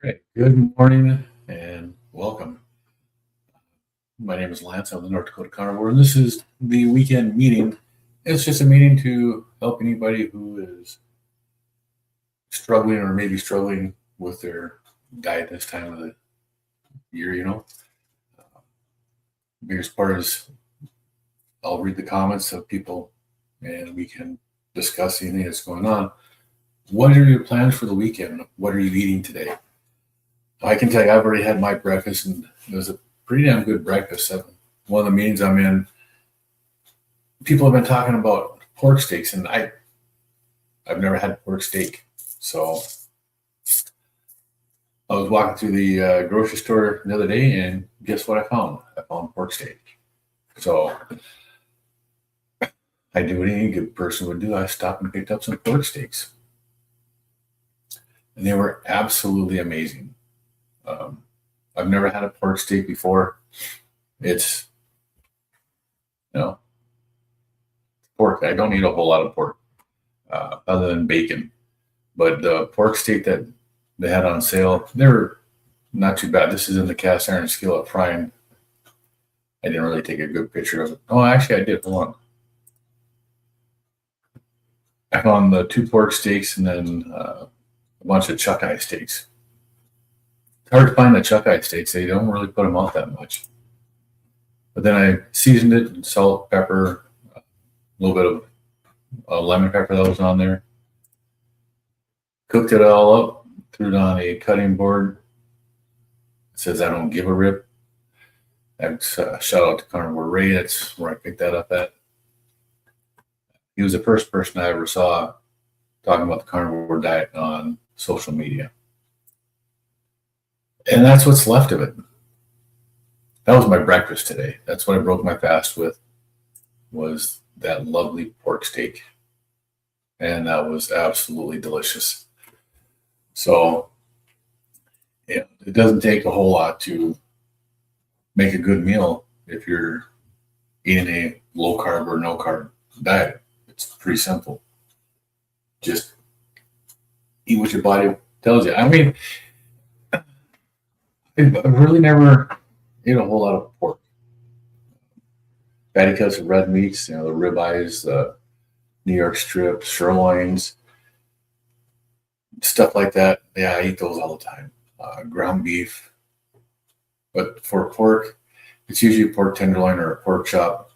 Right. Good morning and welcome. My name is Lance. I'm the North Dakota Carnivore, and this is the weekend meeting. It's just a meeting to help anybody who is struggling or maybe struggling with their diet this time of the year. Biggest part is I'll read the comments of people and we can discuss anything that's going on. What are your plans for the weekend? What are you eating today? I can tell you, I've already had my breakfast, and it was a pretty damn good breakfast. One of the meetings I'm in, people have been talking about pork steaks, and I've never had pork steak. So I was walking through the grocery store the other day, and guess what I found? I found pork steak. So I do what any good person would do. I stopped and picked up some pork steaks, and they were absolutely amazing. I've never had a pork steak before. It's, pork. I don't eat a whole lot of pork other than bacon. But the pork steak that they had on sale, they're not too bad. This is in the cast iron skillet frying. I didn't really take a good picture of it. Oh, actually, I did. Hold on. I found the 2 pork steaks and then a bunch of chuck eye steaks. It's hard to find the chuck eye steaks. They don't really put them out that much. But then I seasoned it with salt, pepper, a little bit of lemon pepper that was on there. Cooked it all up, threw it on a cutting board. It says I don't give a rip. Shout out to Carnivore Ray. That's where I picked that up at. He was the first person I ever saw talking about the carnivore diet on social media. And that's what's left of it. That was my breakfast today. That's what I broke my fast with, was that lovely pork steak. And that was absolutely delicious. So, yeah, it doesn't take a whole lot to make a good meal if you're eating a low carb or no carb diet. It's pretty simple. Just eat what your body tells you. I mean, I've really never ate a whole lot of pork. Fatty cuts of red meats, the ribeyes, the New York strip, sirloins, stuff like that. Yeah, I eat those all the time. Ground beef. But for pork, it's usually pork tenderloin or a pork chop.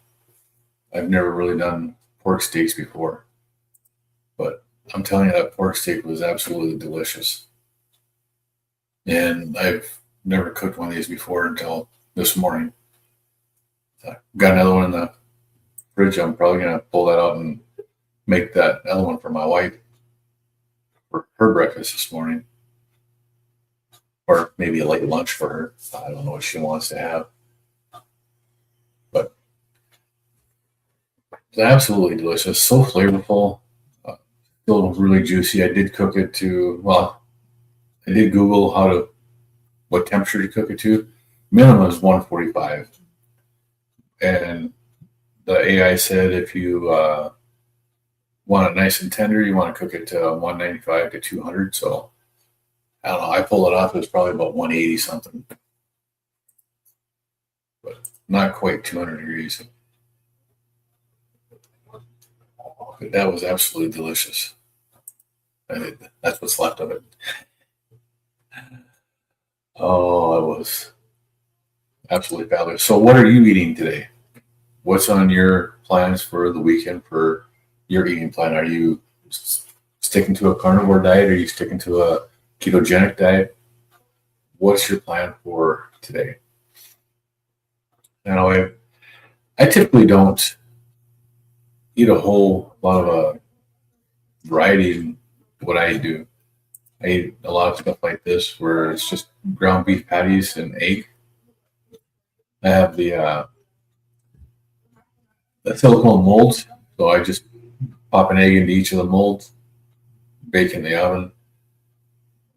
I've never really done pork steaks before. But I'm telling you, that pork steak was absolutely delicious. And I've never cooked one of these before until this morning. Got another one in the fridge. I'm probably going to pull that out and make that other one for my wife for her breakfast this morning. Or maybe a late lunch for her. I don't know what she wants to have. But it's absolutely delicious. So flavorful. Still really juicy. I did cook it I did Google what temperature to cook it to. Minimum is 145. And the AI said if you want it nice and tender, you want to cook it to 195 to 200. So I don't know. I pulled it off. It was probably about 180 something. But not quite 200 degrees. But that was absolutely delicious. That's what's left of it. Oh, it was absolutely fabulous. So what are you eating today? What's on your plans for the weekend for your eating plan? Are you sticking to a carnivore diet? Are you sticking to a ketogenic diet? What's your plan for today? Now, I typically don't eat a whole lot of variety in what I do. I eat a lot of stuff like this where it's just ground beef patties and egg. I have the silicone molds, so I just pop an egg into each of the molds, bake in the oven.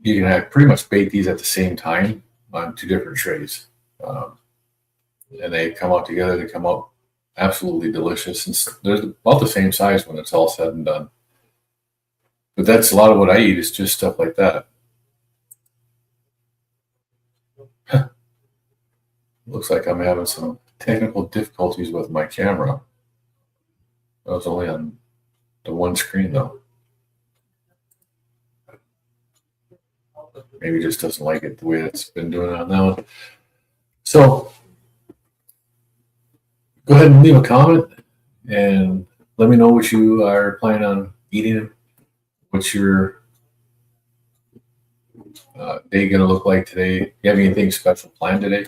You can pretty much bake these at the same time on 2 different trays. And they come out together. They come out absolutely delicious. And they're about the same size when it's all said and done. But that's a lot of what I eat is just stuff like that. Looks like I'm having some technical difficulties with my camera. I was only on the one screen though. Maybe it just doesn't like it the way it's been doing it on that one. So go ahead and leave a comment and let me know what you are planning on eating. What's your day going to look like today? You have anything special planned today?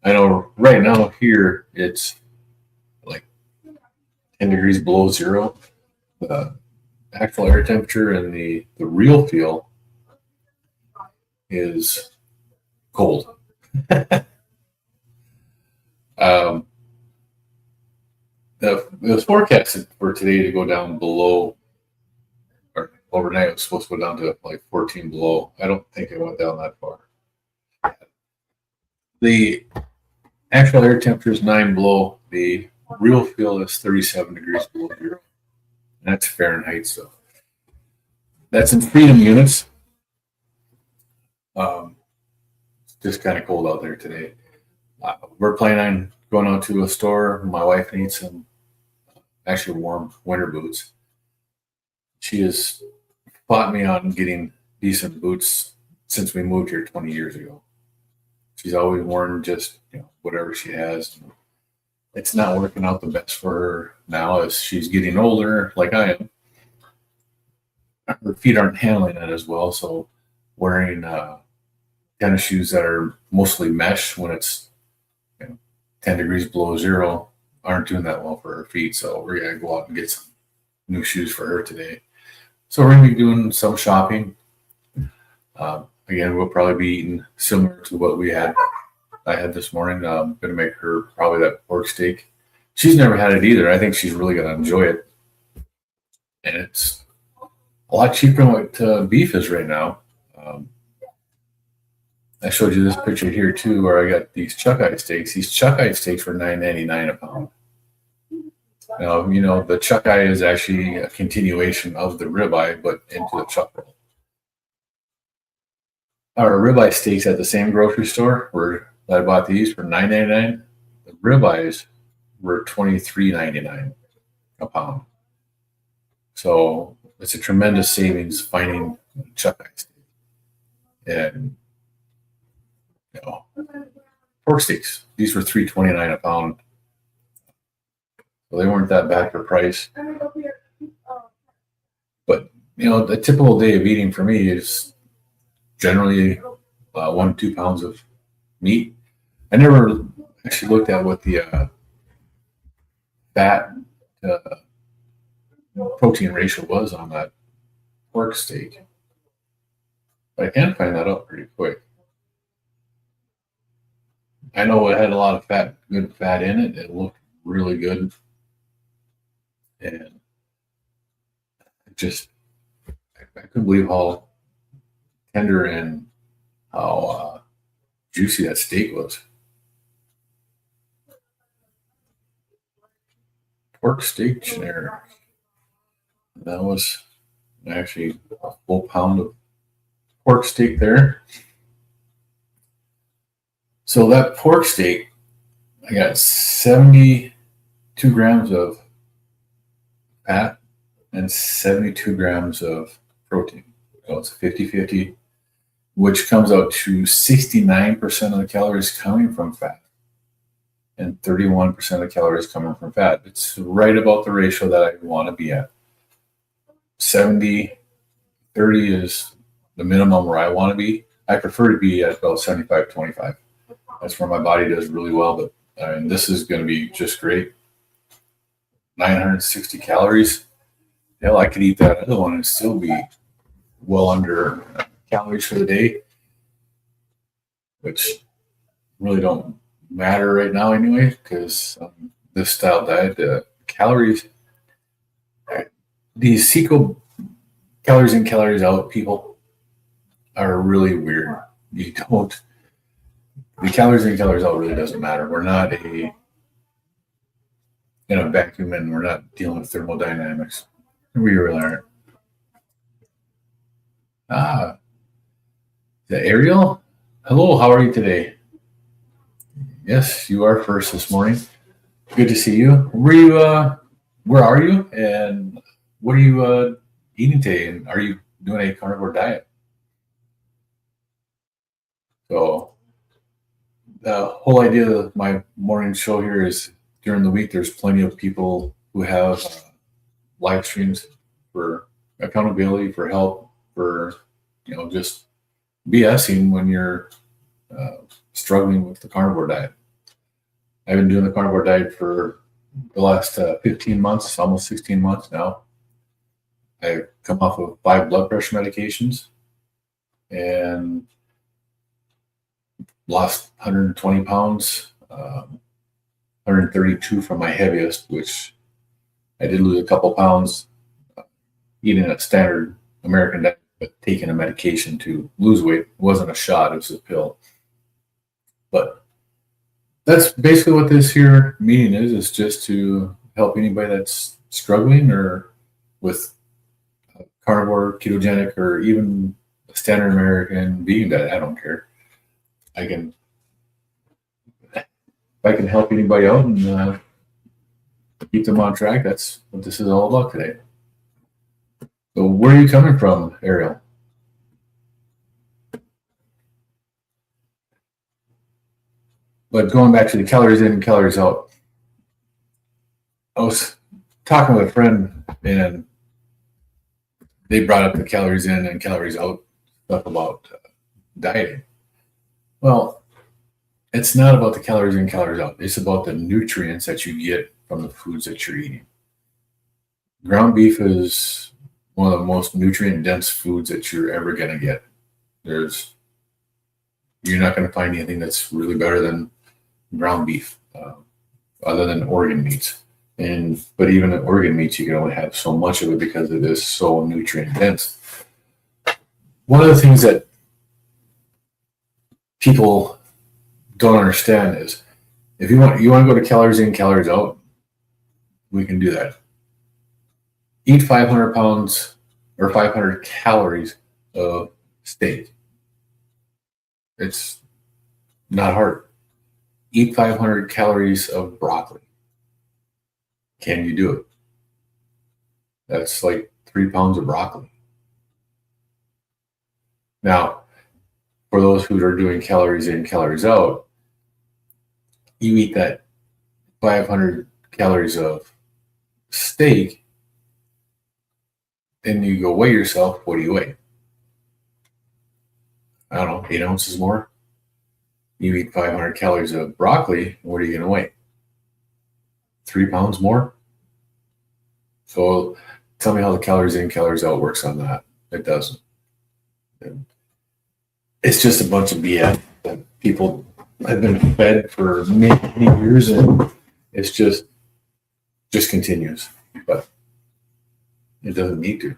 I know right now here it's like 10 degrees below zero. The actual air temperature and the real feel is cold. The forecast for today to go down below, or overnight it was supposed to go down to like 14 below. I don't think it went down that far. The actual air temperature is 9 below. The real feel is 37 degrees below zero. And that's Fahrenheit, so that's in freedom units. It's just kind of cold out there today. We're planning on going out to a store. My wife needs some actually warm winter boots. She has fought me on getting decent boots since we moved here 20 years ago. She's always worn just whatever she has. It's not working out the best for her now as she's getting older, like I am. Her feet aren't handling it as well, so wearing tennis shoes that are mostly mesh when it's 10 degrees below zero aren't doing that well for her feet. So we're gonna go out and get some new shoes for her today. So we're gonna be doing some shopping. Again, we'll probably be eating similar to what I had this morning. I'm gonna make her probably that pork steak. She's never had it either. I think she's really gonna enjoy it, and it's a lot cheaper than what beef is right now. I showed you this picture here too, where I got these chuck eye steaks. These chuck eye steaks were $9.99 a pound. Now, the chuck eye is actually a continuation of the ribeye, but into the chuck roll. Our ribeye steaks at the same grocery store where I bought these for $9.99. The ribeyes were $23.99 a pound. So it's a tremendous savings finding chuck eye steak. And pork steaks. These were $3.29 a pound. So they weren't that bad for price. But the typical day of eating for me is generally 1 to 2 pounds of meat. I never actually looked at what the fat protein ratio was on that pork steak. But I can find that out pretty quick. I know it had a lot of good fat in it. It looked really good. And I couldn't believe how tender and how juicy that steak was. Pork steak generic. That was actually a full pound of pork steak there. So that pork steak, I got 72 grams of fat and 72 grams of protein. So it's 50-50, which comes out to 69% of the calories coming from fat and 31% of the calories coming from fat. It's right about the ratio that I want to be at. 70-30 is the minimum where I want to be. I prefer to be at about 75-25. That's where my body does really well, but this is going to be just great. 960 calories. Hell, I could eat that other one and still be well under calories for the day, which really don't matter right now anyway, because this style diet, the calories, these Seco calories in, calories out people are really weird. The calories in, calories out really doesn't matter. We're not in a vacuum, and we're not dealing with thermodynamics. We really aren't. The Ariel, hello, how are you today? Yes, you are first this morning. Good to see you. Where are you? And what are you eating today? And are you doing a carnivore diet? So the whole idea of my morning show here is during the week, there's plenty of people who have live streams for accountability, for help, for, just BSing when you're struggling with the carnivore diet. I've been doing the carnivore diet for the last 15 months, almost 16 months now. I've come off of 5 blood pressure medications and lost 120 pounds, 132 from my heaviest, which I did lose a couple pounds eating a standard American diet, but taking a medication to lose weight. It wasn't a shot, it was a pill. But that's basically what this here meeting is. It's just to help anybody that's struggling or with carnivore, ketogenic, or even a standard American vegan diet. I don't care. If I can help anybody out and keep them on track, that's what this is all about today. So where are you coming from, Ariel? But going back to the calories in and calories out, I was talking with a friend and they brought up the calories in and calories out stuff about dieting. Well, it's not about the calories in, calories out. It's about the nutrients that you get from the foods that you're eating. Ground beef is one of the most nutrient-dense foods that you're ever going to get. You're not going to find anything that's really better than ground beef, other than organ meats. But even in organ meats, you can only have so much of it because it is so nutrient-dense. One of the things that people don't understand is if you want to go to calories in, calories out, we can do that. Eat 500 pounds or 500 calories of steak. It's not hard. Eat 500 calories of broccoli. Can you do it? That's like 3 pounds of broccoli. Now, for those who are doing calories in, calories out, you eat that 500 calories of steak, then you go weigh yourself. What do you weigh? I don't know, 8 ounces more. You eat 500 calories of broccoli, what are you going to weigh? 3 pounds more? So tell me how the calories in, calories out works on that. It doesn't. It's just a bunch of BS that people have been fed for many, many years, and it's just continues. But it doesn't need to.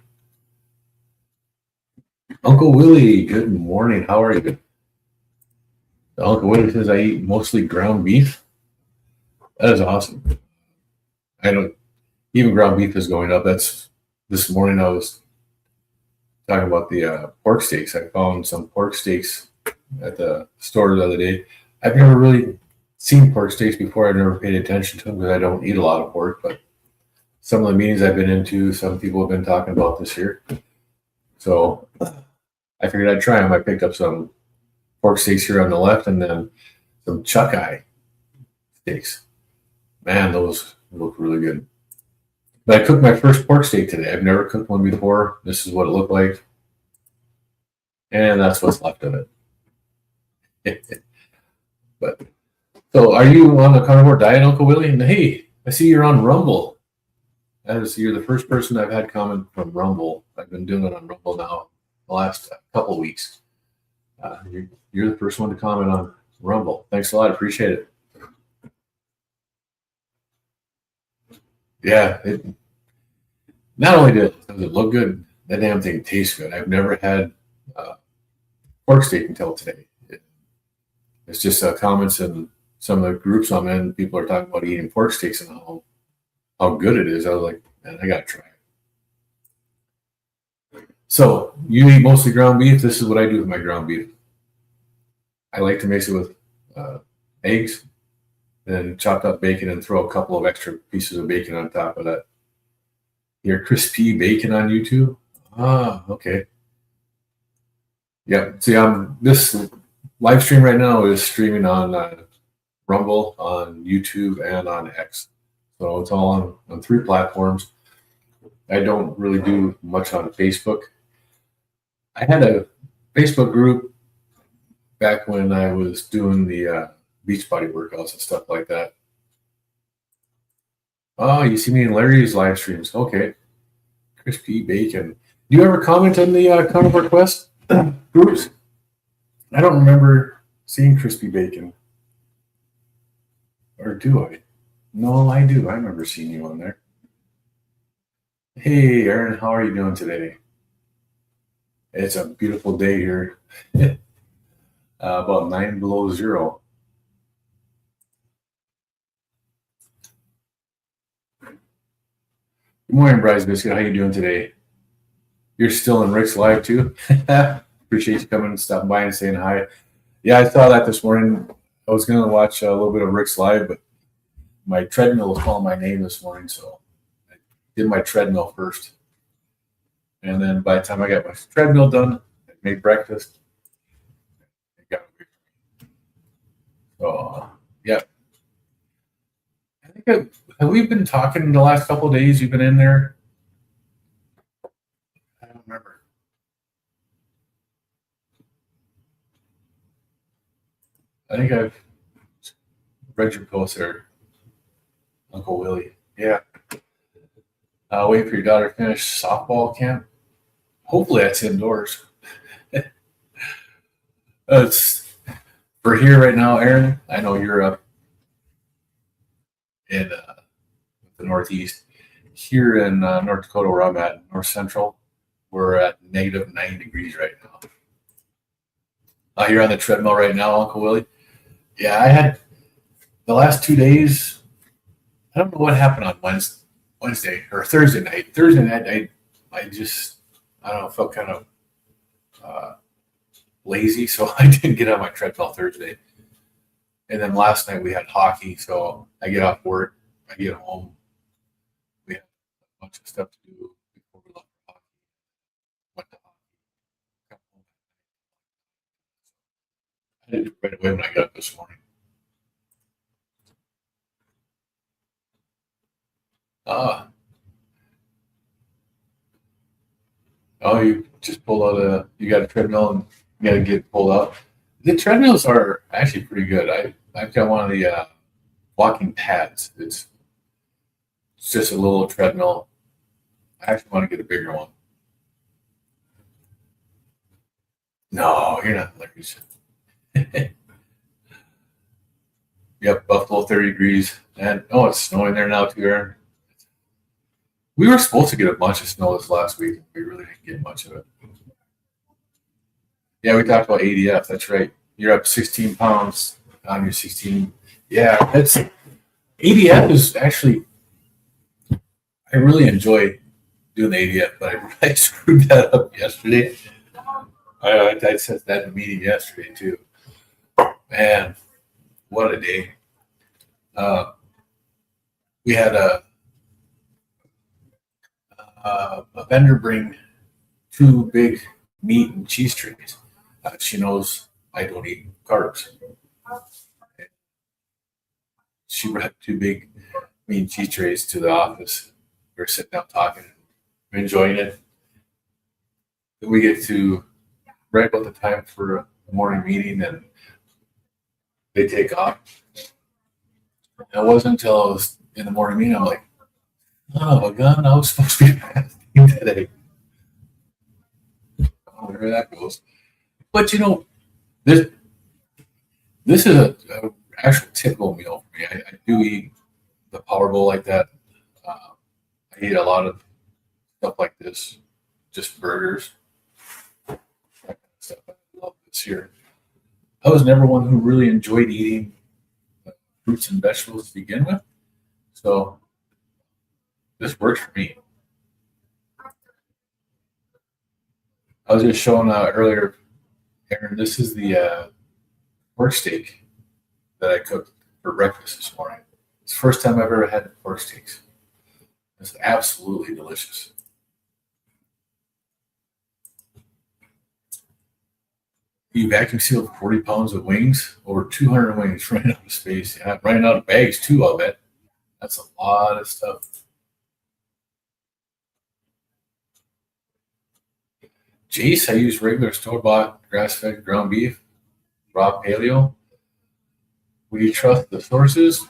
Uncle Willie, good morning. How are you? Uncle Willie says I eat mostly ground beef. That is awesome. I don't even ground beef is going up. That's this morning I was talking about the pork steaks. I found some pork steaks at the store the other day. I've never really seen pork steaks before. I've never paid attention to them because I don't eat a lot of pork, but some of the meetings I've been into, some people have been talking about this here. So I figured I'd try them. I picked up some pork steaks here on the left and then some chuck eye steaks. Man, those look really good. But I cooked my first pork steak today. I've never cooked one before. This is what it looked like. And that's what's left of it. But so are you on the carnivore diet, Uncle Willie? And hey, I see you're on Rumble. You're the first person I've had comment from Rumble. I've been doing it on Rumble now the last couple of weeks. You're the first one to comment on Rumble. Thanks a lot. Appreciate it. Yeah, it not only does it look good, that damn thing tastes good. I've never had pork steak until today. It's just comments in some of the groups I'm in. People are talking about eating pork steaks and how good it is. I was like, man, I got to try it. So you eat mostly ground beef. This is what I do with my ground beef. I like to mix it with eggs, then chopped up bacon and throw a couple of extra pieces of bacon on top of that. Your crispy bacon on YouTube? Ah, okay. Yeah. See, this live stream right now is streaming on Rumble, on YouTube, and on X. So it's all on 3 platforms. I don't really do much on Facebook. I had a Facebook group back when I was doing the Beachbody workouts and stuff like that. Oh, you see me in Larry's live streams. Okay. Crispy bacon. Do you ever comment on the Carnivore Quest groups? I don't remember seeing crispy bacon. Or do I? No, I do. I remember seeing you on there. Hey, Aaron, how are you doing today? It's a beautiful day here. About 9 below zero. Good morning, Bryce Biscuit. How you doing today? You're still in Rick's live too? Appreciate you coming and stopping by and saying hi. Yeah, I saw that this morning. I was going to watch a little bit of Rick's live, but my treadmill was calling my name this morning, so I did my treadmill first. And then by the time I got my treadmill done, I made breakfast. It got away from me. So, yeah. I think have we been talking the last couple of days? You've been in there? I don't remember. I think I've read your post there, Uncle Willie. Yeah. Wait for your daughter to finish softball camp. Hopefully that's indoors. It's for here right now, Aaron. I know you're up in the Northeast. Here in North Dakota, where I'm at, North Central, we're at negative 9 degrees right now. You're on the treadmill right now, Uncle Willie? Yeah, I had the last 2 days. I don't know what happened on Wednesday or Thursday night. Thursday night, I don't know, felt kind of lazy, so I didn't get on my treadmill Thursday. And then last night we had hockey, so I get off work, I get home, we have a bunch of stuff to do before we left for hockey. Went to hockey, got home. I did it right away when I got up this morning. Oh, you just pull out you got a treadmill and you got to get pulled out. The treadmills are actually pretty good. I've got one of the walking pads. It's just a little treadmill. I actually want to get a bigger one. No, you're not hilarious. Yep, Buffalo 30 degrees. And it's snowing there now too, Aaron. We were supposed to get a bunch of snow this last week. We really didn't get much of it. Yeah, we talked about ADF. That's right. You're up 16 pounds on your 16. Yeah, ADF is actually, I really enjoy doing the ADF, but I screwed that up yesterday. I said that in a meeting yesterday too. Man, what a day. We had a vendor bring 2 big meat and cheese trays. She knows I don't eat carbs. She brought 2 big meat and cheese trays to the office. We were sitting down talking, enjoying it. Then we get to right about the time for a morning meeting, and they take off. It wasn't until I was in the morning meeting, I'm like, oh my God, I was supposed to be fasting today. Where that goes. But this is a actual typical meal for me. I do eat the Power Bowl like that. I eat a lot of stuff like this, just burgers. That kind of stuff. I love this here. I was never one who really enjoyed eating fruits and vegetables to begin with. So this works for me. I was just showing earlier, Aaron, this is the pork steak that I cooked for breakfast this morning. It's the first time I've ever had pork steaks. It's absolutely delicious. You vacuum sealed 40 pounds of wings, over 200 wings running out of space. Yeah, running out of bags too, I'll bet. That's a lot of stuff. Jace, I use regular store-bought grass-fed ground beef, raw paleo. Will you trust the sources?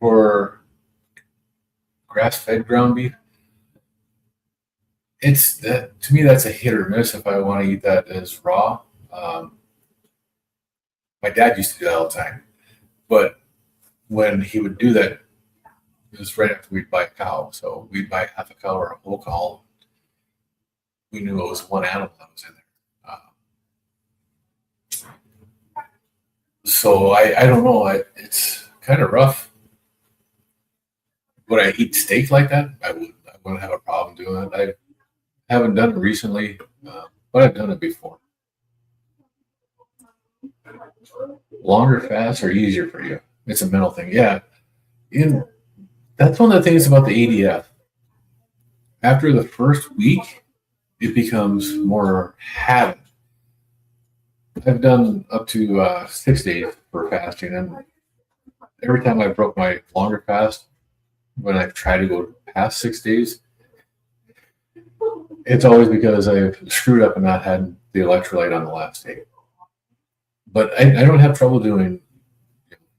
For grass-fed ground beef, it's that to me that's a hit or miss if I want to eat that as raw. My dad used to do that all the time, but when he would do that, it was right after we'd buy a cow. So we'd buy half a cow or a whole cow. We knew it was one animal that was in there. So I don't know. It's kind of rough. Would I eat steak like that? I would. I wouldn't have a problem doing it. I haven't done it recently, but I've done it before. Longer fasts are easier for you. It's a mental thing. Yeah. That's one of the things about the ADF. After the first week, it becomes more habit. I've done up to 6 days for fasting, and every time I broke my longer fast, when I've tried to go past 6 days, it's always because I've screwed up and not had the electrolyte on the last day. But I don't have trouble doing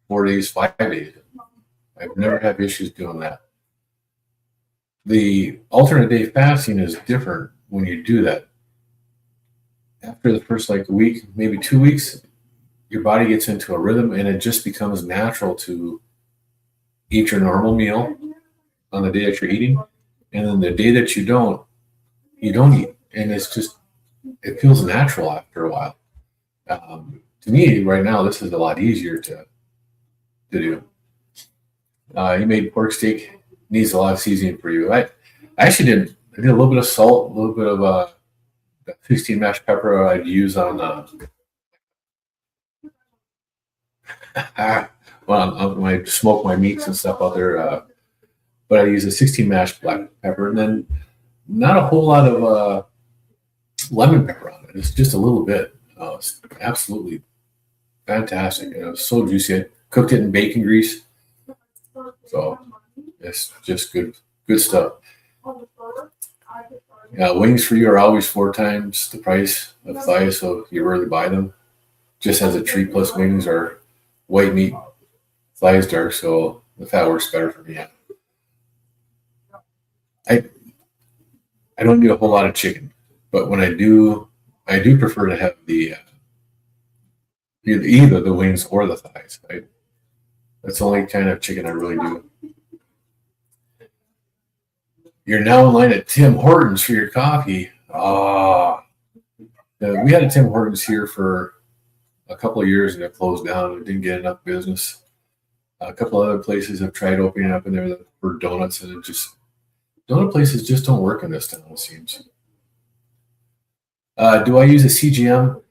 4 days, 5 days. I've never had issues doing that. The alternate day fasting is different when you do that. After the first week, maybe 2 weeks, your body gets into a rhythm and it just becomes natural to eat your normal meal on the day that you're eating. And then the day that you don't eat. And it feels natural after a while. To me, right now, this is a lot easier to do. You made pork steak, needs a lot of seasoning for you. I actually did a little bit of salt, a little bit of 16 mashed pepper I'd use on when I smoke my meats and stuff out there. But I use a 16 mashed black pepper, and then not a whole lot of lemon pepper on it. It's just a little bit. It's absolutely fantastic. It was so juicy. I cooked it in bacon grease. So it's just good stuff. Wings for you are always 4 times the price of thighs, so you rarely buy them. Just as a treat, plus wings are white meat, thighs dark, so the fat works better for me. I don't do a whole lot of chicken, but when I do prefer to have the either the wings or the thighs. That's the only kind of chicken I really do. You're now in line at Tim Hortons for your coffee. We had a Tim Hortons here for a couple of years and it closed down. It didn't get enough business. A couple other places have tried opening up in there for donuts, and donut places just don't work in this town, it seems. Do I use a CGM?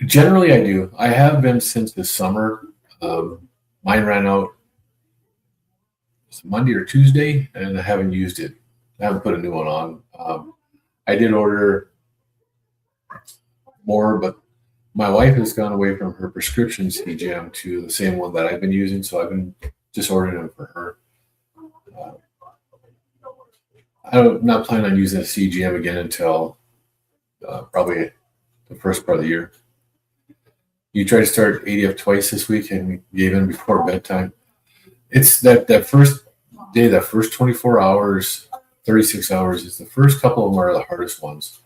Generally, I do. I have been since this summer. Mine ran out Monday or Tuesday, and I haven't used it. I haven't put a new one on. I did order more, but my wife has gone away from her prescription CGM to the same one that I've been using, so I've been just ordering them for her. I'm not planning on using a CGM again until probably the first part of the year. You tried to start ADF twice this week and gave in before bedtime. It's that first day, that first 24 hours, 36 hours is the first couple of them are the hardest ones.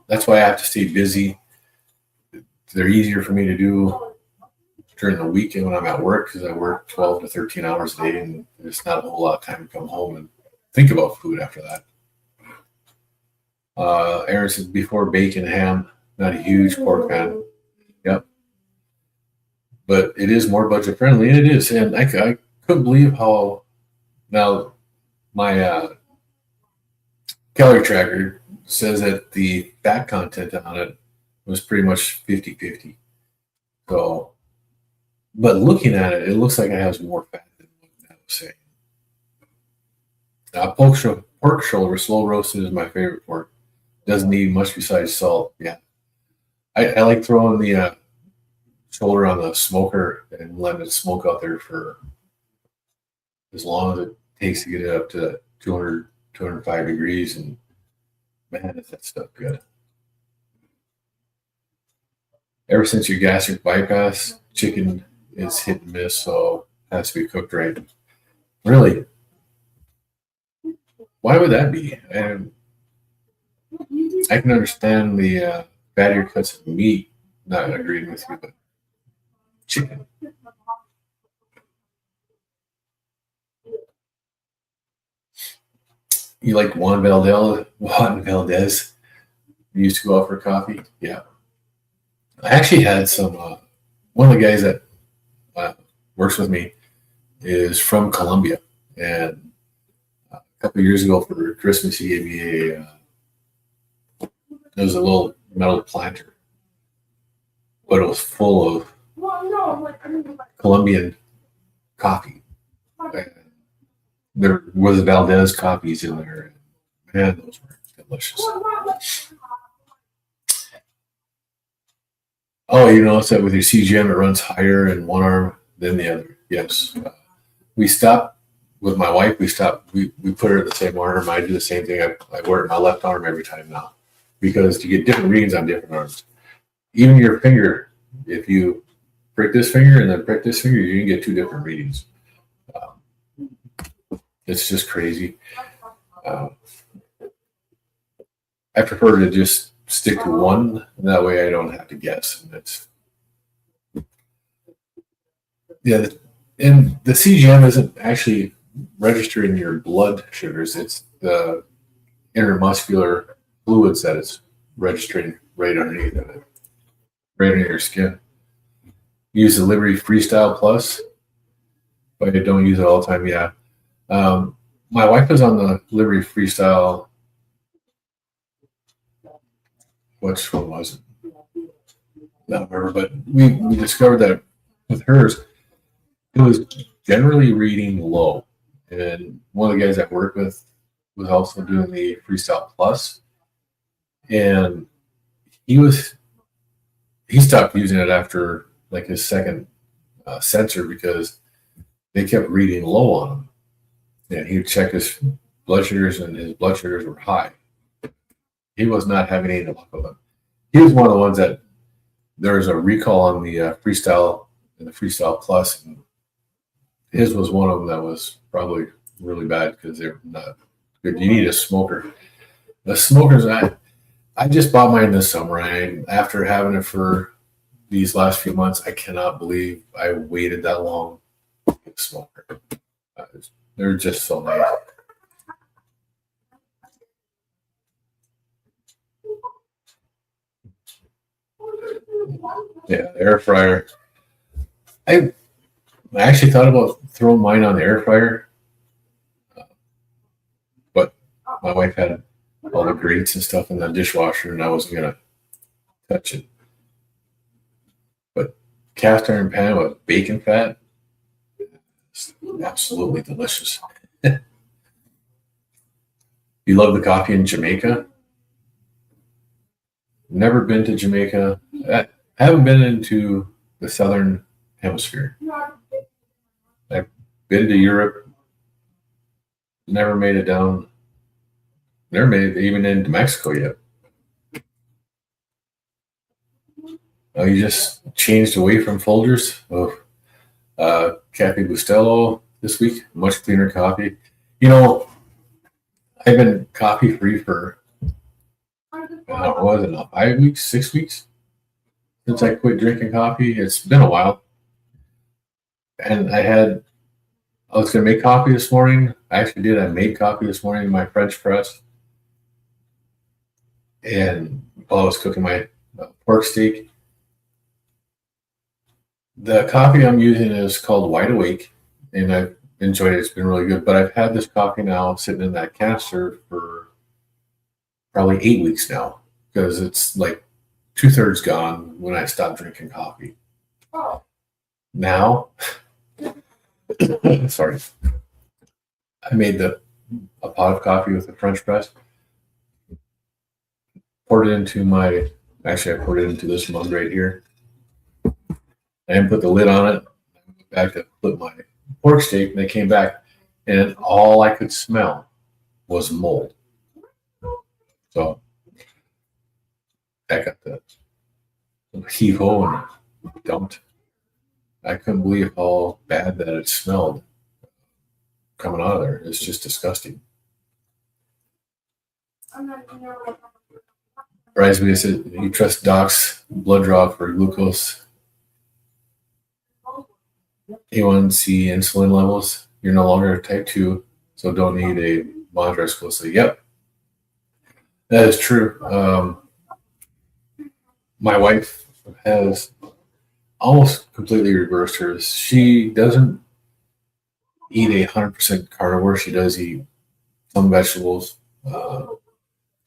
That's why I have to stay busy. They're easier for me to do during the weekend when I'm at work because I work 12 to 13 hours a day, and there's not a whole lot of time to come home and think about food after that. Aaron said before bacon, ham, not a huge pork fan. Yep. But it is more budget friendly, and it is. And I couldn't believe how now my calorie tracker says that the fat content on it was pretty much 50-50. So But looking at it, it looks like it has more fat than what I was saying. Pork shoulder, slow roasted, is my favorite pork. Doesn't need much besides salt. Yeah, I like throwing the shoulder on the smoker and letting it smoke out there for as long as it takes to get it up to 200, 205 degrees. And man, is that stuff good. Ever since your gastric bypass, chicken is hit and miss, so it has to be cooked right. Really? Why would that be? And I can understand the fattier cuts of meat not agreeing with you, but chicken. You like Juan Valdez? You used to go out for coffee? Yeah. I actually had some, one of the guys that works with me is from Colombia. And a couple of years ago for Christmas, he gave me it was a little metal planter, but it was full of Colombian coffee. And there was Valdez coffees in there. Man, those were delicious. Oh, you notice that with your CGM, it runs higher in one arm than the other. Yes. We stopped with my wife. We put her in the same arm. I do the same thing. I wear it in my left arm every time now because you get different readings on different arms. Even your finger, if you prick this finger and then prick this finger, you can get two different readings. It's just crazy. I prefer to just stick to one, and that way I don't have to guess. And it's and the CGM isn't actually registering your blood sugars; it's the intermuscular fluids that it's registering right underneath of it, right under your skin. Use the Liberty Freestyle Plus, but I don't use it all the time. Yeah, my wife is on the Liberty Freestyle. Which one was it? I don't remember, but we discovered that with hers, it was generally reading low. And one of the guys I work with was also doing the Freestyle Plus, and he stopped using it after like his second sensor because they kept reading low on him. And he would check his blood sugars, and his blood sugars were high. He was not having any luck with them. He was one of the ones that there was a recall on the Freestyle and the Freestyle Plus, and his was one of them that was probably really bad because they're not good. You need a smoker. The smokers, I just bought mine this summer, and after having it for these last few months, I cannot believe I waited that long to get a smoker. They're just so nice. Yeah, air fryer. I actually thought about throwing mine on the air fryer, but my wife had all the grates and stuff in the dishwasher, and I wasn't gonna touch it. But cast iron pan with bacon fat, is absolutely delicious. You love the coffee in Jamaica? Never been to Jamaica. I haven't been into the southern hemisphere. I've been to Europe. Never made it down. Never made it even into Mexico yet. Oh, you just changed away from Folgers? Oh, Cafe Bustelo this week. Much cleaner coffee. You know, I've been coffee free for what was it, 5 weeks, 6 weeks since I quit drinking coffee. It's been a while. And I was going to make coffee this morning. I actually did. I made coffee this morning in my French press. And while I was cooking my pork steak, the coffee I'm using is called Wide Awake, and I've enjoyed it. It's been really good. But I've had this coffee now sitting in that canister for probably 8 weeks now because it's like 2/3 gone when I stopped drinking coffee. Now, sorry, I made a pot of coffee with a French press, poured it into I poured it into this mug right here, and put the lid on it. I went back to flip my pork steak, and I came back, and all I could smell was mold. So I got the heave ho and dumped. I couldn't believe how bad that it smelled coming out of there. It's just disgusting. Risby said you trust Doc's blood draw for glucose, A1C, insulin levels. You're no longer type 2, so don't need a monitor exclusively. Yep, that is true. My wife has almost completely reversed hers. She doesn't eat 100% carnivore. She does eat some vegetables.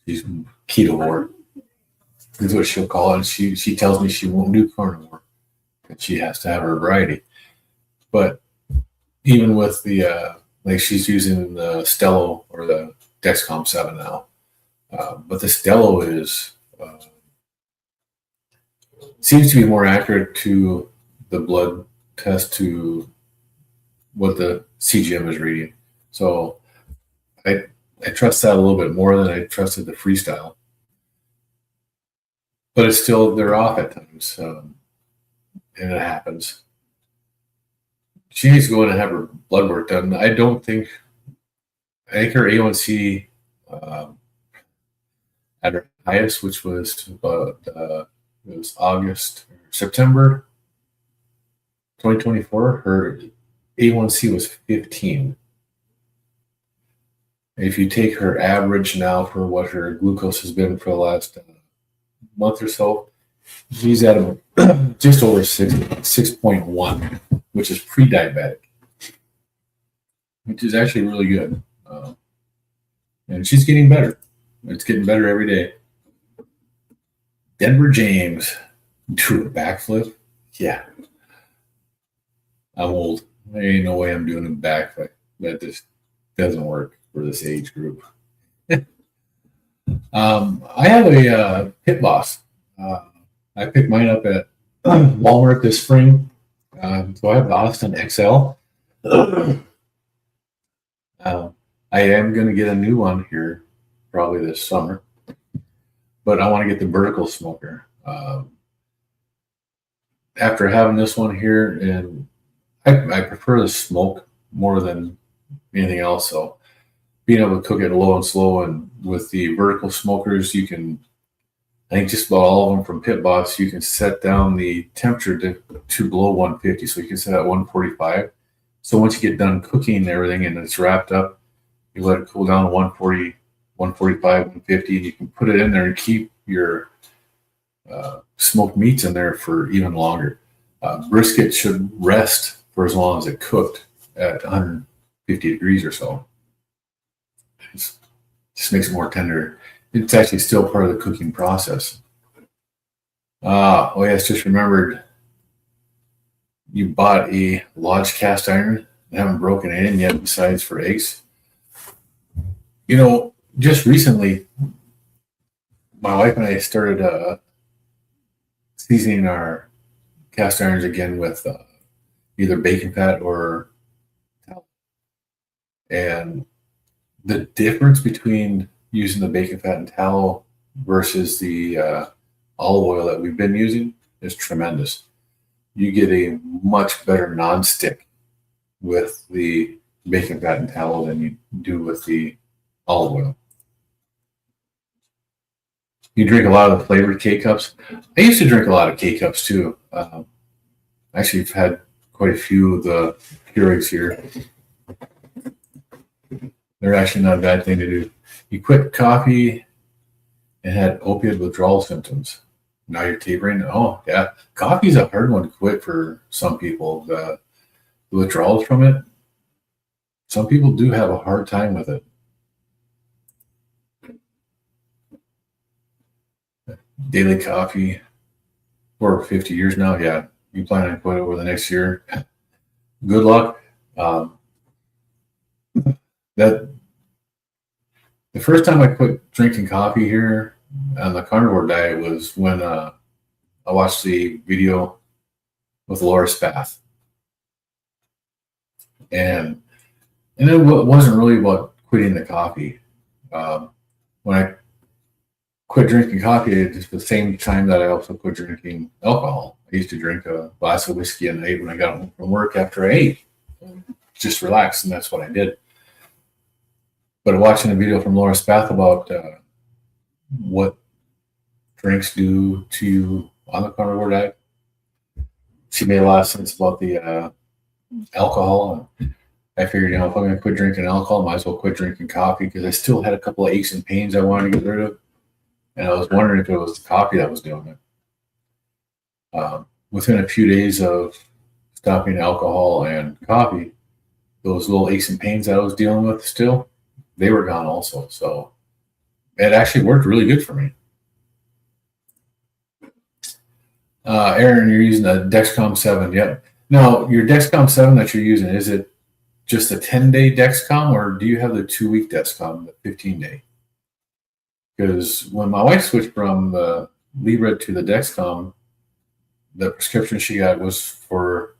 She's ketovore, is what she'll call it. She tells me she won't do carnivore, and she has to have her variety. But even with the like, she's using the Stello or the Dexcom 7 now, but the Stello is seems to be more accurate to the blood test to what the CGM is reading. So I trust that a little bit more than I trusted the Freestyle. But it's still, they're off at times, and it happens. She needs to go in and have her blood work done. I think her A1C at her highest, which was about it was September 2024, her A1C was 15. If you take her average now for what her glucose has been for the last month or so, she's at just over 6.1, which is pre-diabetic, which is actually really good. And she's getting better. It's getting better every day. Denver James, do a backflip? Yeah. I'm old. There ain't no way I'm doing a backflip. That just doesn't work for this age group. I have a Pit Boss. I picked mine up at Walmart this spring. So I have the Austin XL. I am going to get a new one here probably this summer, but I want to get the vertical smoker. After having this one here, and I prefer the smoke more than anything else. So being able to cook it low and slow, and with the vertical smokers, you can, I think just about all of them from Pit Boss, you can set down the temperature to below 150. So you can set at 145. So once you get done cooking everything and it's wrapped up, you let it cool down to 140, 145, 150, and you can put it in there and keep your smoked meats in there for even longer. Brisket should rest for as long as it cooked at 150 degrees or so. It just makes it more tender. It's actually still part of the cooking process. Oh yes, just remembered you bought a Lodge cast iron and haven't broken it in yet besides for eggs. You know, just recently, my wife and I started seasoning our cast irons again with either bacon fat or tallow. And the difference between using the bacon fat and tallow versus the olive oil that we've been using is tremendous. You get a much better non-stick with the bacon fat and tallow than you do with the olive oil. You drink a lot of the flavored K-Cups. I used to drink a lot of K-Cups too. Actually, I've had quite a few of the Keurigs here. They're actually not a bad thing to do. You quit coffee and had opiate withdrawal symptoms. Now you're tapering. Oh, yeah. Coffee's a hard one to quit for some people. The withdrawals from it, some people do have a hard time with it. Daily coffee for 50 years now. Yeah. you plan on quit over the next year, good luck. That the first time I quit drinking coffee here on the carnivore diet was when I watched the video with Laura Spath, and it wasn't really about quitting the coffee. When I quit drinking coffee, it's the same time that I also quit drinking alcohol. I used to drink a glass of whiskey a night when I got home from work after I ate, just relax, and that's what I did. But watching a video from Laura Spath about what drinks do to you on the carnivore diet, she made a lot of sense about the alcohol. I figured, if I'm going to quit drinking alcohol, I might as well quit drinking coffee, because I still had a couple of aches and pains I wanted to get rid of. And I was wondering if it was the coffee that was doing it. Within a few days of stopping alcohol and coffee, those little aches and pains that I was dealing with still, they were gone also. So it actually worked really good for me. Aaron, you're using a Dexcom 7. Yep. Now, your Dexcom 7 that you're using, is it just a 10-day Dexcom, or do you have the 2-week Dexcom, the 15-day? Because when my wife switched from the Libre to the Dexcom, the prescription she got was for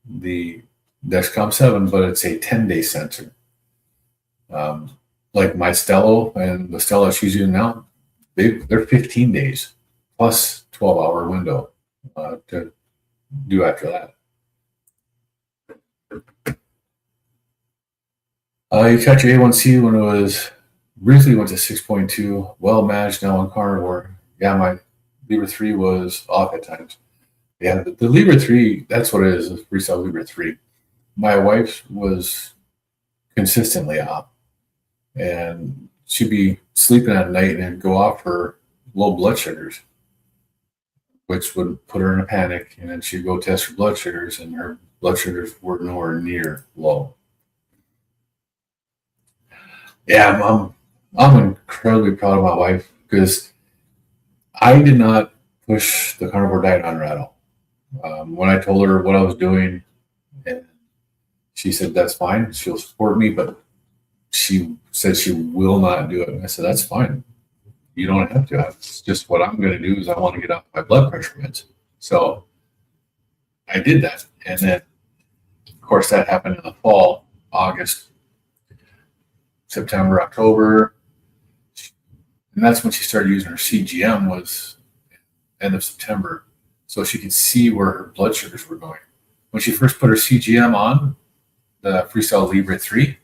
the Dexcom 7, but it's a 10-day sensor. Like my Stello and the Stella she's using now, they're 15 days plus 12-hour window to do after that. You cut your A1C when it was briefly went to 6.2, well managed now on carnivore. Yeah, my Libre 3 was off at times. Yeah, the Libre 3, that's what it is, the Freestyle Libre 3. My wife was consistently off, and she'd be sleeping at night and it'd go off her low blood sugars, which would put her in a panic, and then she'd go test her blood sugars, and her blood sugars were nowhere near low. Yeah, I'm incredibly proud of my wife, because I did not push the carnivore diet on her at all. When I told her what I was doing, and she said, that's fine, she'll support me, but she said she will not do it. And I said, that's fine. You don't have to. It's just what I'm going to do is I want to get off my blood pressure meds. So I did that. And then, of course, that happened in the fall, August, September, October. And that's when she started using her CGM, was end of September, so she could see where her blood sugars were going. When she first put her CGM on, the Freestyle Libre 3,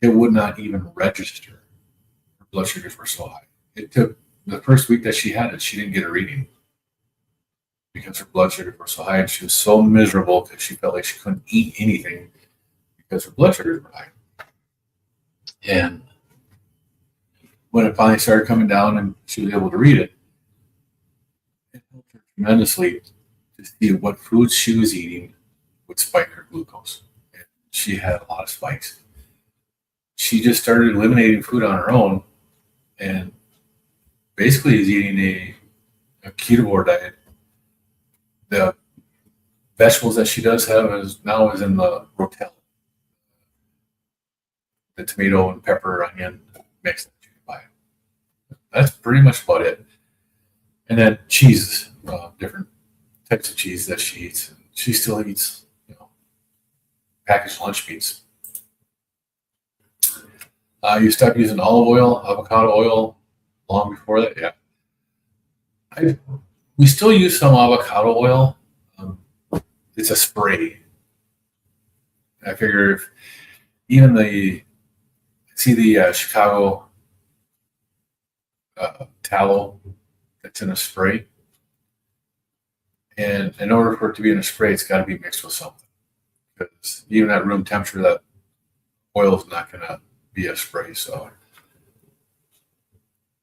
it would not even register. Her blood sugars were so high. It took the first week that she had it, she didn't get a reading because her blood sugars were so high, and she was so miserable because she felt like she couldn't eat anything because her blood sugars were high. And when it finally started coming down and she was able to read it, it helped her tremendously to see what foods she was eating would spike her glucose. And she had a lot of spikes. She just started eliminating food on her own, and basically is eating a keto diet. The vegetables that she does have is in the rotel, the tomato and pepper onion mix that you can buy. That's pretty much about it. And then cheeses, different types of cheese that she eats. She still eats, packaged lunch meats. You stop using olive oil, avocado oil long before that, yeah. We still use some avocado oil. It's a spray. I figure if even the Chicago tallow that's in a spray, and in order for it to be in a spray, it's got to be mixed with something, because even at room temperature, that oil is not going to be a spray. So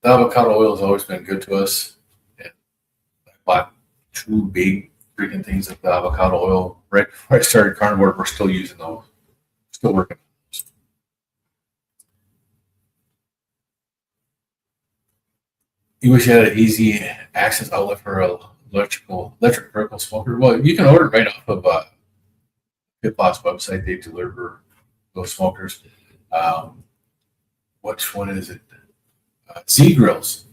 the avocado oil has always been good to us. And I bought 2 big freaking things of the avocado oil right before I started carnivore. We're still using those, still working. You wish you had an easy access outlet for a electric vertical smoker. Well, you can order it right off of Pitloss website. They deliver those smokers. Which one is it? Z Grills.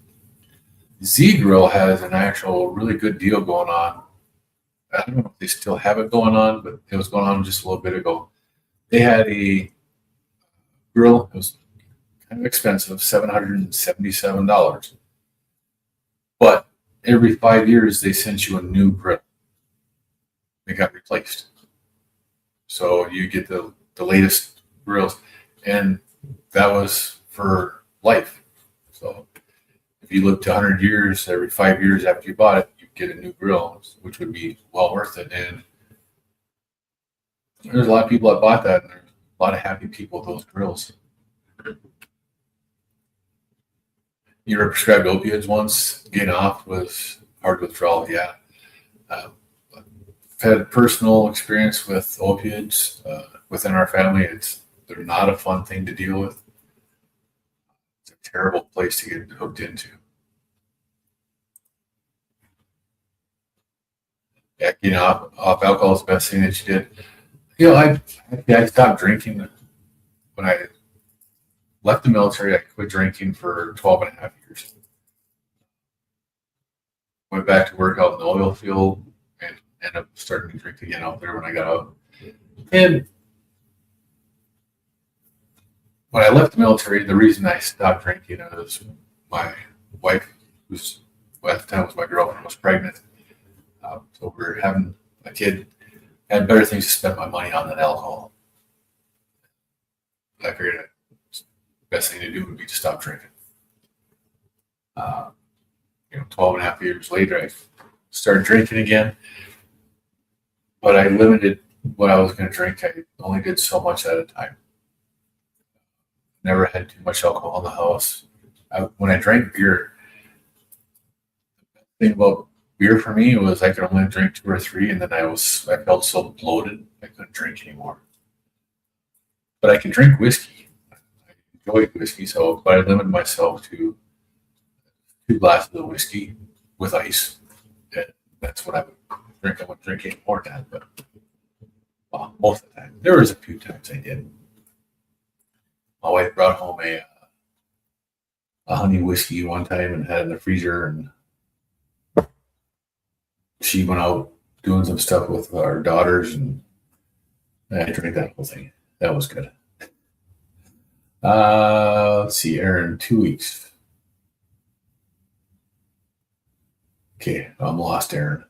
Z Grill has an actual really good deal going on. I don't know if they still have it going on, but it was going on just a little bit ago. They had a grill. It was kind of expensive, $777. But every 5 years, they sent you a new grill. It got replaced. So you get the latest grills. And that was for life. So if you lived to 100 years, every 5 years after you bought it, you get a new grill, which would be well worth it. And there's a lot of people that bought that, and there's a lot of happy people with those grills. You were prescribed opioids once. Getting off was hard withdrawal. Yeah. I've had personal experience with opioids within our family. They're not a fun thing to deal with. It's a terrible place to get hooked into. Yeah, getting off alcohol is the best thing that you did. I stopped drinking when I left the military. I quit drinking for 12 and a half years. Went back to work out in the oil field and ended up starting to drink again out there when I got out. And when I left the military, the reason I stopped drinking is my wife, who's at the time was my girlfriend, was pregnant. So we were having a kid. I had better things to spend my money on than alcohol. I figured the best thing to do would be to stop drinking. 12 and a half years later, I started drinking again. But I limited what I was going to drink. I only did so much at a time. Never had too much alcohol in the house. When I drank beer, the thing about beer for me was I could only drink 2 or 3, and then I felt so bloated I couldn't drink anymore. But I can drink whiskey. I enjoy whiskey, but I limited myself to 2 glasses of whiskey with ice. And that's what I would drink. I wouldn't drink any more than that, but most of the time. There was a few times I did. My wife brought home a honey whiskey one time and had it in the freezer, and she went out doing some stuff with our daughters, and I drank that whole thing. That was good. Let's see, Aaron, 2 weeks. Okay, I'm lost, Aaron.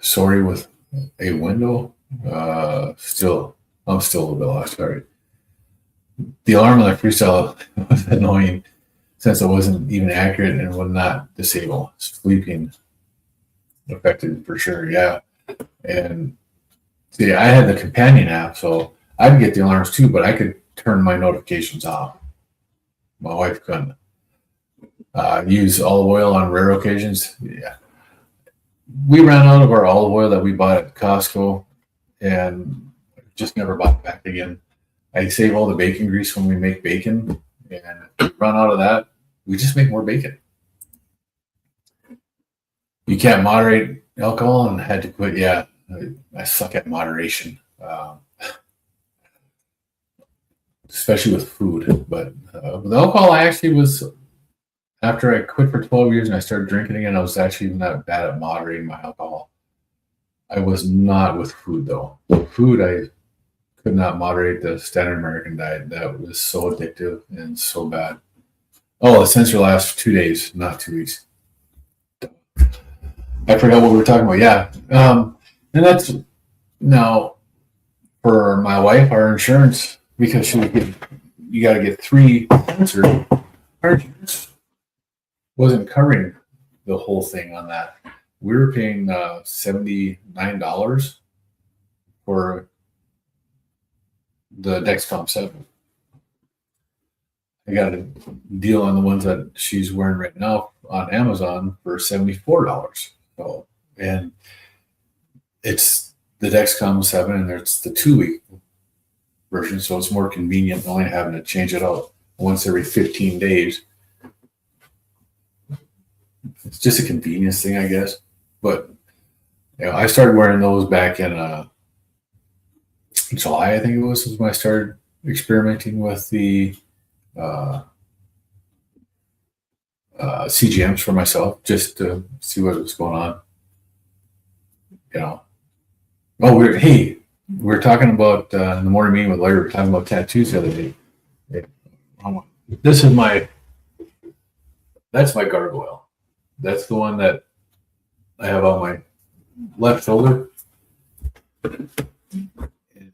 Sorry with a window. I'm still a little bit lost. Sorry. The alarm on the freestyle was annoying since it wasn't even accurate and would not disable. Sleeping affected for sure. Yeah. And see, I had the companion app, so I'd get the alarms too, but I could turn my notifications off. My wife couldn't. Use olive oil on rare occasions. Yeah. We ran out of our olive oil that we bought at Costco and just never bought it back again. I save all the bacon grease when we make bacon, and if we run out of that, we just make more bacon. You can't moderate alcohol and had to quit. Yeah, I suck at moderation, especially with food. But with alcohol, I actually was. After I quit for 12 years and I started drinking again, I was actually not bad at moderating my alcohol. I was not with food, though. With food, I could not moderate the standard American diet. That was so addictive and so bad. Oh, the sensor lasts 2 days, not 2 weeks. I forgot what we were talking about. Yeah. And that's now for my wife, our insurance, because you got to get 3 sensors. Our insurance wasn't covering the whole thing on that. We were paying $79 for the Dexcom 7. I got a deal on the ones that she's wearing right now on Amazon for $74. So, and it's the Dexcom 7, and it's the 2-week. version, so it's more convenient than only having to change it out once every 15 days. It's just a convenience thing, I guess. But I started wearing those back in July, I think it was when I started experimenting with the CGMs for myself, just to see what was going on. Oh, we're talking about in the morning meeting with Larry. We were talking about tattoos the other day. That's my gargoyle. That's the one that I have on my left shoulder. And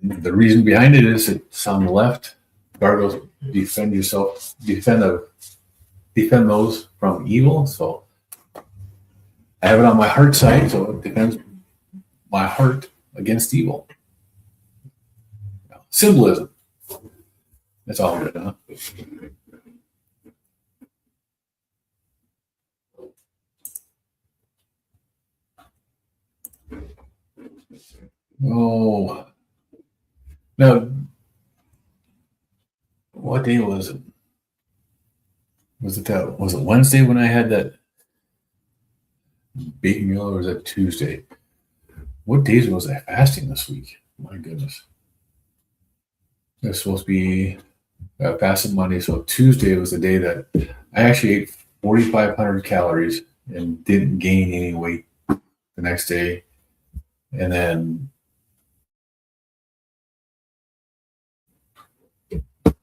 the reason behind it is it's on the left. Gargoyles defend those from evil. So I have it on my heart side, so it defends my heart against evil. Symbolism. That's all good, huh? Oh, now, what day was it? Was it Wednesday when I had that big meal, or was it Tuesday? What days was I fasting this week? My goodness. It's supposed to be fasted Monday, so Tuesday was the day that I actually ate 4,500 calories and didn't gain any weight the next day. And then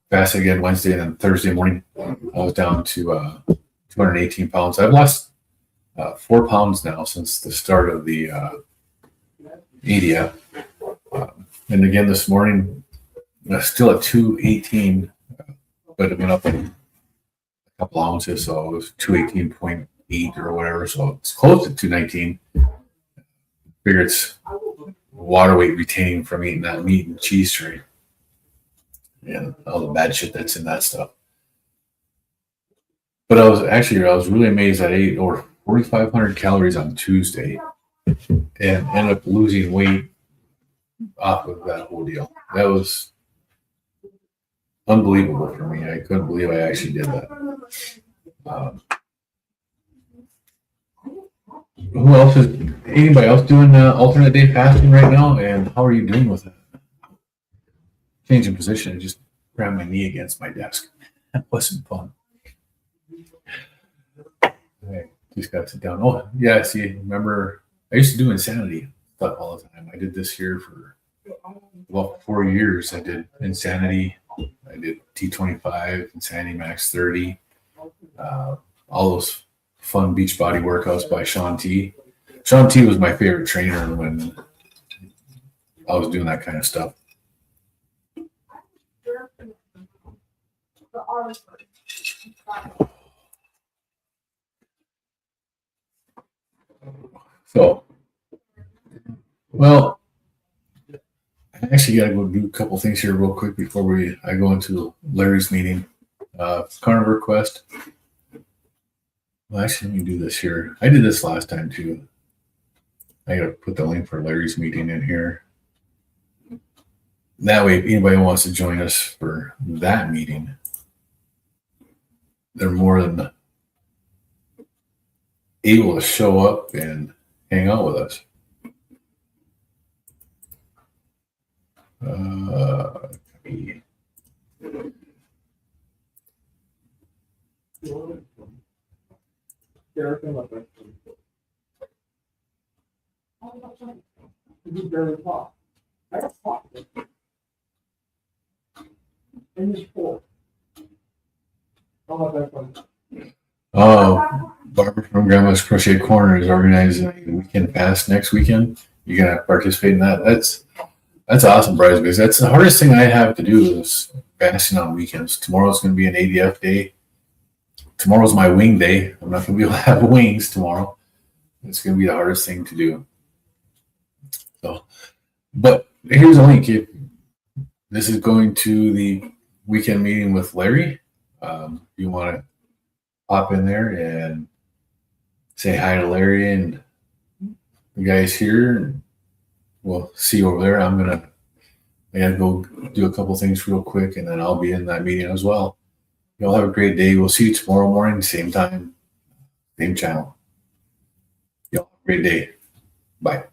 fasted again Wednesday, and then Thursday morning I was down to 218 pounds. I've lost 4 pounds now since the start of the ADF. And again this morning, still at 218, but it went up a couple ounces, so it was 218.8 or whatever. So it's close to 219. Figure it's water weight retaining from eating that meat and cheese tray and all the bad shit that's in that stuff. But I was really amazed that I ate over 4,500 calories on Tuesday and ended up losing weight off of that whole deal. That was unbelievable for me. I couldn't believe I actually did that. Who else anybody else doing alternate day fasting right now? And how are you doing with it? Changing position and just grabbed my knee against my desk. That wasn't fun. I just got to sit down. Oh, yeah, see, remember, I used to do insanity stuff all the time. I did this here for about 4 years. I did insanity. I did T25, Insanity Max 30, all those fun beach body workouts by Shaun T. Shaun T was my favorite trainer when I was doing that kind of stuff. So, well, I actually got to go do a couple things here real quick before I go into Larry's meeting. Carnivore Quest. Well, actually, let me do this here. I did this last time too. I got to put the link for Larry's meeting in here. That way, if anybody wants to join us for that meeting, they're more than able to show up and hang out with us. Barbara from Grandma's Crochet Corner is organizing a weekend fast next weekend. You're gonna participate in that. That's awesome, Bryce, because that's the hardest thing I have to do is fasting on weekends. Tomorrow's gonna be an ADF day. Tomorrow's my wing day. I'm not gonna be able to have wings tomorrow. It's gonna be the hardest thing to do. So, but here's a link. This is going to the weekend meeting with Larry. You want to pop in there and say hi to Larry and the guys here, and we'll see you over there. I'm gonna I got to go do a couple things real quick, and then I'll be in that meeting as well. Y'all have a great day. We'll see you tomorrow morning, same time, same channel. Y'all have a great day. Bye.